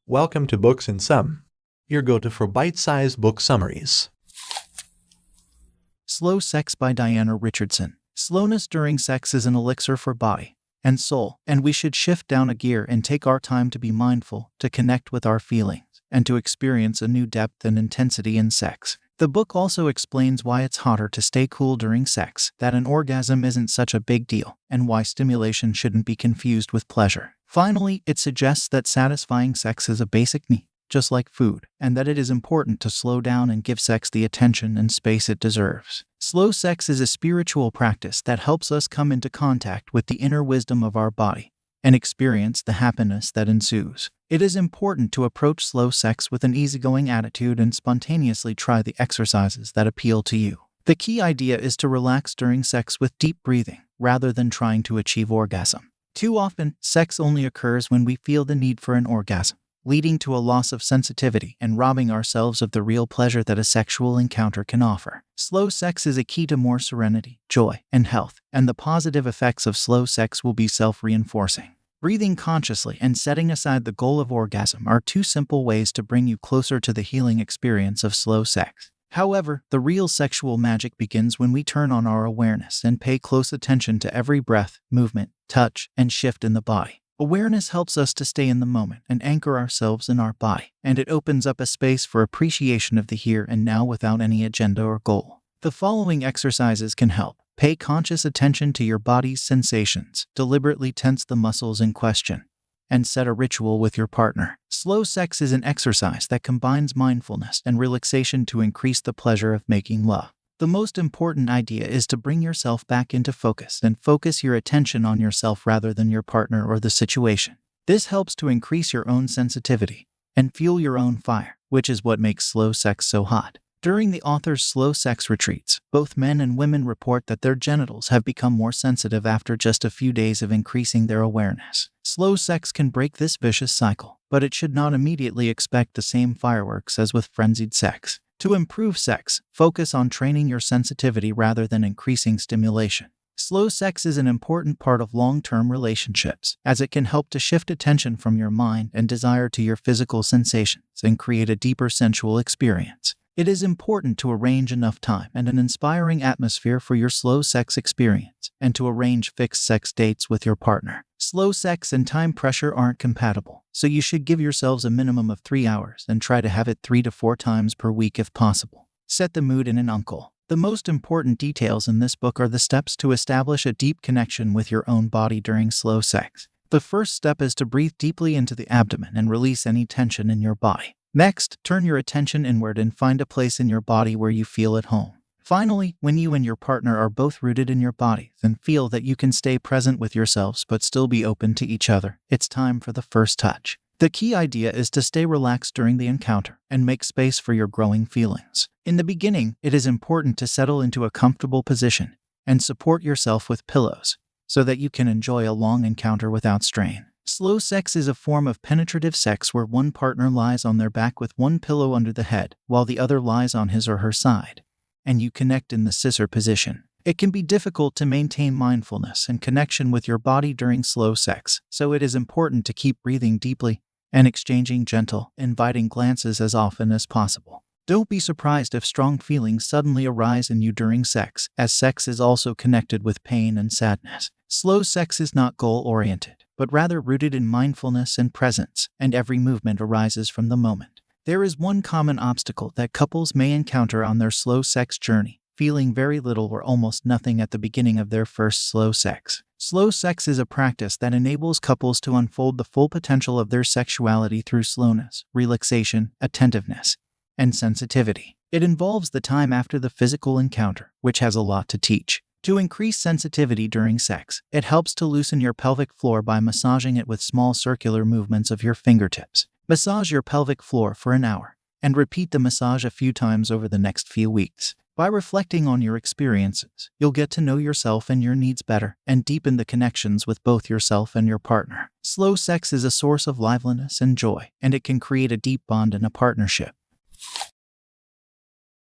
Welcome to Books in Sum, your go-to for bite-sized book summaries. Slow Sex by Diana Richardson. Slowness during sex is an elixir for body and soul, and we should shift down a gear and take our time to be mindful, to connect with our feelings, and to experience a new depth and intensity in sex. The book also explains why it's harder to stay cool during sex, that an orgasm isn't such a big deal, and why stimulation shouldn't be confused with pleasure. Finally, it suggests that satisfying sex is a basic need, just like food, and that it is important to slow down and give sex the attention and space it deserves. Slow sex is a spiritual practice that helps us come into contact with the inner wisdom of our body and experience the happiness that ensues. It is important to approach slow sex with an easygoing attitude and spontaneously try the exercises that appeal to you. The key idea is to relax during sex with deep breathing, rather than trying to achieve orgasm. Too often, sex only occurs when we feel the need for an orgasm, leading to a loss of sensitivity and robbing ourselves of the real pleasure that a sexual encounter can offer. Slow sex is a key to more serenity, joy, and health, and the positive effects of slow sex will be self-reinforcing. Breathing consciously and setting aside the goal of orgasm are two simple ways to bring you closer to the healing experience of slow sex. However, the real sexual magic begins when we turn on our awareness and pay close attention to every breath, movement, touch, and shift in the body. Awareness helps us to stay in the moment and anchor ourselves in our body, and it opens up a space for appreciation of the here and now without any agenda or goal. The following exercises can help. Pay conscious attention to your body's sensations, deliberately tense the muscles in question, and set a ritual with your partner. Slow sex is an exercise that combines mindfulness and relaxation to increase the pleasure of making love. The most important idea is to bring yourself back into focus and focus your attention on yourself rather than your partner or the situation. This helps to increase your own sensitivity and fuel your own fire, which is what makes slow sex so hot. During the author's slow sex retreats, both men and women report that their genitals have become more sensitive after just a few days of increasing their awareness. Slow sex can break this vicious cycle, but it should not immediately expect the same fireworks as with frenzied sex. To improve sex, focus on training your sensitivity rather than increasing stimulation. Slow sex is an important part of long-term relationships, as it can help to shift attention from your mind and desire to your physical sensations and create a deeper sensual experience. It is important to arrange enough time and an inspiring atmosphere for your slow sex experience, and to arrange fixed sex dates with your partner. Slow sex and time pressure aren't compatible, so you should give yourselves a minimum of 3 hours and try to have it 3 to 4 times per week if possible. Set the mood in an uncle. The most important details in this book are the steps to establish a deep connection with your own body during slow sex. The first step is to breathe deeply into the abdomen and release any tension in your body. Next, turn your attention inward and find a place in your body where you feel at home. Finally, when you and your partner are both rooted in your body and feel that you can stay present with yourselves but still be open to each other, it's time for the first touch. The key idea is to stay relaxed during the encounter and make space for your growing feelings. In the beginning, it is important to settle into a comfortable position and support yourself with pillows so that you can enjoy a long encounter without strain. Slow sex is a form of penetrative sex where one partner lies on their back with one pillow under the head, while the other lies on his or her side, and you connect in the scissor position. It can be difficult to maintain mindfulness and connection with your body during slow sex, so it is important to keep breathing deeply and exchanging gentle, inviting glances as often as possible. Don't be surprised if strong feelings suddenly arise in you during sex, as sex is also connected with pain and sadness. Slow sex is not goal-oriented, but rather rooted in mindfulness and presence, and every movement arises from the moment. There is one common obstacle that couples may encounter on their slow sex journey: feeling very little or almost nothing at the beginning of their first slow sex. Slow sex is a practice that enables couples to unfold the full potential of their sexuality through slowness, relaxation, attentiveness, and sensitivity. It involves the time after the physical encounter, which has a lot to teach. To increase sensitivity during sex, it helps to loosen your pelvic floor by massaging it with small circular movements of your fingertips. Massage your pelvic floor for an hour, and repeat the massage a few times over the next few weeks. By reflecting on your experiences, you'll get to know yourself and your needs better, and deepen the connections with both yourself and your partner. Slow sex is a source of liveliness and joy, and it can create a deep bond in a partnership.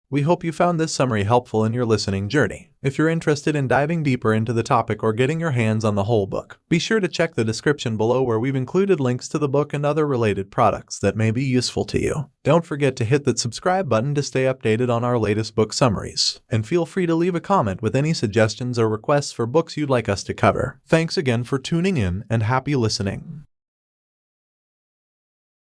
We hope you found this summary helpful in your listening journey. If you're interested in diving deeper into the topic or getting your hands on the whole book, be sure to check the description below where we've included links to the book and other related products that may be useful to you. Don't forget to hit that subscribe button to stay updated on our latest book summaries, and feel free to leave a comment with any suggestions or requests for books you'd like us to cover. Thanks again for tuning in and happy listening.